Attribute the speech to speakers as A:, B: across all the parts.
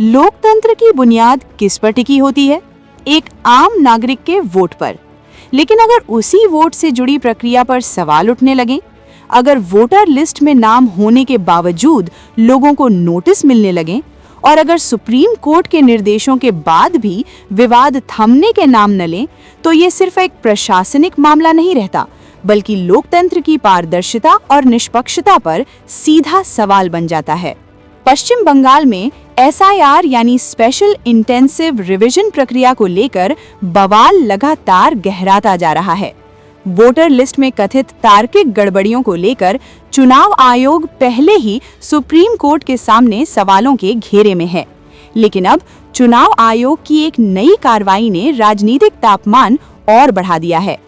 A: लोकतंत्र की बुनियाद किस पर टिकी होती है? एक आम नागरिक के वोट पर। लेकिन अगर उसी वोट से जुड़ी प्रक्रिया पर सवाल उठने लगे, अगर वोटर लिस्ट में नाम होने के बावजूद लोगों को नोटिस मिलने लगे और अगर सुप्रीम कोर्ट के निर्देशों के बाद भी विवाद थमने के नाम न लें, तो ये सिर्फ एक प्रशासनिक मामला नहीं रहता, बल्कि लोकतंत्र की पारदर्शिता और निष्पक्षता पर सीधा सवाल बन जाता है। पश्चिम बंगाल में SIR यानी स्पेशल इंटेंसिव रिवीजन प्रक्रिया को लेकर बवाल लगातार गहराता जा रहा है। वोटर लिस्ट में कथित तार्किक गड़बड़ियों को लेकर चुनाव आयोग पहले ही सुप्रीम कोर्ट के सामने सवालों के घेरे में है। लेकिन अब चुनाव आयोग की एक नई कार्रवाई ने राजनीतिक तापमान और बढ़ा दिया है।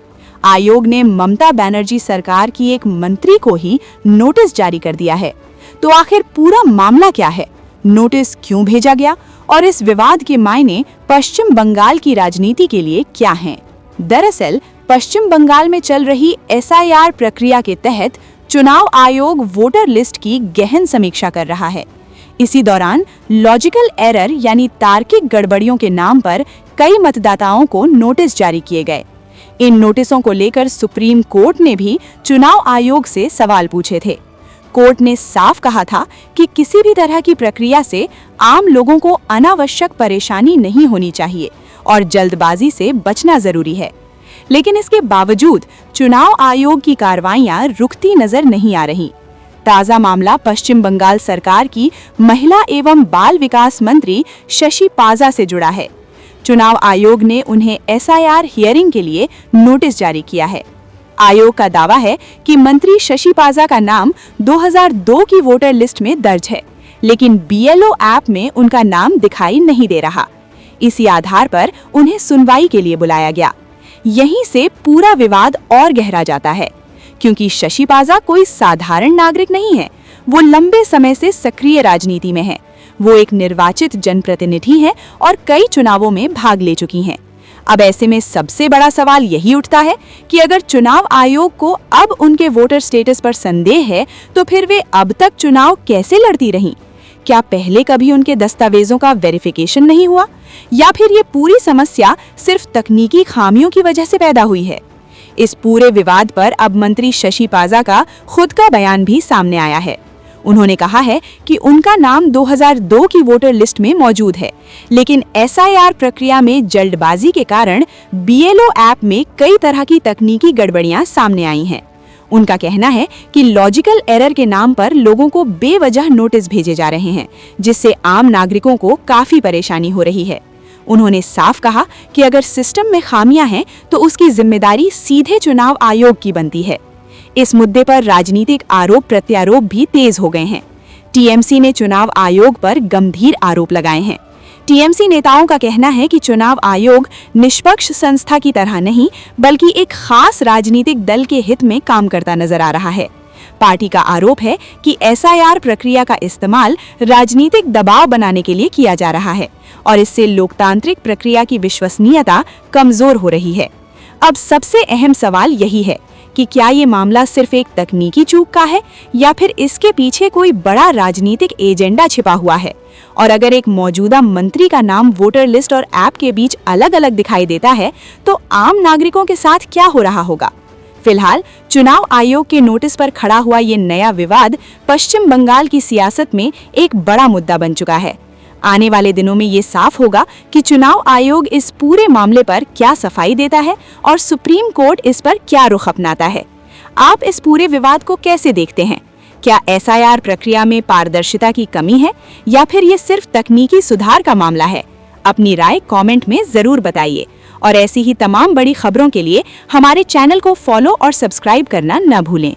A: आयोग ने ममता बनर्जी सरकार की एक मंत्री को ही नोटिस जारी कर दिया है। तो आखिर पूरा मामला क्या है? नोटिस क्यों भेजा गया और इस विवाद के मायने पश्चिम बंगाल की राजनीति के लिए क्या हैं? दरअसल पश्चिम बंगाल में चल रही SIR प्रक्रिया के तहत चुनाव आयोग वोटर लिस्ट की गहन समीक्षा कर रहा है। इसी दौरान लॉजिकल एरर यानी तार्किक गड़बड़ियों के नाम पर कई मतदाताओं को नोटिस जारी किए गए। इन नोटिसों को लेकर सुप्रीम कोर्ट ने भी चुनाव आयोग से सवाल पूछे थे। कोर्ट ने साफ कहा था कि किसी भी तरह की प्रक्रिया से आम लोगों को अनावश्यक परेशानी नहीं होनी चाहिए और जल्दबाजी से बचना जरूरी है। लेकिन इसके बावजूद चुनाव आयोग की कार्रवाइयां रुकती नजर नहीं आ रही। ताजा मामला पश्चिम बंगाल सरकार की महिला एवं बाल विकास मंत्री शशि पाजा से जुड़ा है। चुनाव आयोग ने उन्हें SIR हियरिंग के लिए नोटिस जारी किया है। आयोग का दावा है कि मंत्री शशि पाजा का नाम 2002 की वोटर लिस्ट में दर्ज है, लेकिन BLO ऐप में उनका नाम दिखाई नहीं दे रहा। इसी आधार पर उन्हें सुनवाई के लिए बुलाया गया। यहीं से पूरा विवाद और गहरा जाता है, क्योंकि शशि पाजा कोई साधारण नागरिक नहीं है। वो लंबे समय से सक्रिय राजनीति में है। वो एक निर्वाचित जनप्रतिनिधि हैं और कई चुनावों में भाग ले चुकी हैं। अब ऐसे में सबसे बड़ा सवाल यही उठता है कि अगर चुनाव आयोग को अब उनके वोटर स्टेटस पर संदेह है, तो फिर वे अब तक चुनाव कैसे लड़ती रहीं? क्या पहले कभी उनके दस्तावेजों का वेरिफिकेशन नहीं हुआ, या फिर ये पूरी समस्या सिर्फ तकनीकी खामियों की वजह से पैदा हुई है? इस पूरे विवाद पर अब मंत्री शशि पाजा का खुद का बयान भी सामने आया है। उन्होंने कहा है कि उनका नाम 2002 की वोटर लिस्ट में मौजूद है, लेकिन SIR प्रक्रिया में जल्दबाजी के कारण BLO ऐप में कई तरह की तकनीकी गड़बड़ियां सामने आई हैं। उनका कहना है कि लॉजिकल एरर के नाम पर लोगों को बेवजह नोटिस भेजे जा रहे हैं, जिससे आम नागरिकों को काफी परेशानी हो रही है। उन्होंने साफ कहा कि अगर सिस्टम में खामियां हैं, तो उसकी जिम्मेदारी सीधे चुनाव आयोग की बनती है। इस मुद्दे पर राजनीतिक आरोप प्रत्यारोप भी तेज हो गए हैं। TMC ने चुनाव आयोग पर गंभीर आरोप लगाए हैं। TMC नेताओं का कहना है कि चुनाव आयोग निष्पक्ष संस्था की तरह नहीं, बल्कि एक खास राजनीतिक दल के हित में काम करता नजर आ रहा है। पार्टी का आरोप है कि SIR प्रक्रिया का इस्तेमाल राजनीतिक दबाव बनाने के लिए किया जा रहा है और इससे लोकतांत्रिक प्रक्रिया की विश्वसनीयता कमजोर हो रही है। अब सबसे अहम सवाल यही है कि क्या ये मामला सिर्फ एक तकनीकी चूक का है, या फिर इसके पीछे कोई बड़ा राजनीतिक एजेंडा छिपा हुआ है? और अगर एक मौजूदा मंत्री का नाम वोटर लिस्ट और ऐप के बीच अलग अलग दिखाई देता है, तो आम नागरिकों के साथ क्या हो रहा होगा? फिलहाल चुनाव आयोग के नोटिस पर खड़ा हुआ ये नया विवाद पश्चिम बंगाल की सियासत में एक बड़ा मुद्दा बन चुका है। आने वाले दिनों में ये साफ होगा कि चुनाव आयोग इस पूरे मामले पर क्या सफाई देता है और सुप्रीम कोर्ट इस पर क्या रुख अपनाता है। आप इस पूरे विवाद को कैसे देखते हैं? क्या SIR प्रक्रिया में पारदर्शिता की कमी है, या फिर ये सिर्फ तकनीकी सुधार का मामला है? अपनी राय कमेंट में जरूर बताइए और ऐसी ही तमाम बड़ी खबरों के लिए हमारे चैनल को फॉलो और सब्सक्राइब करना न भूलें।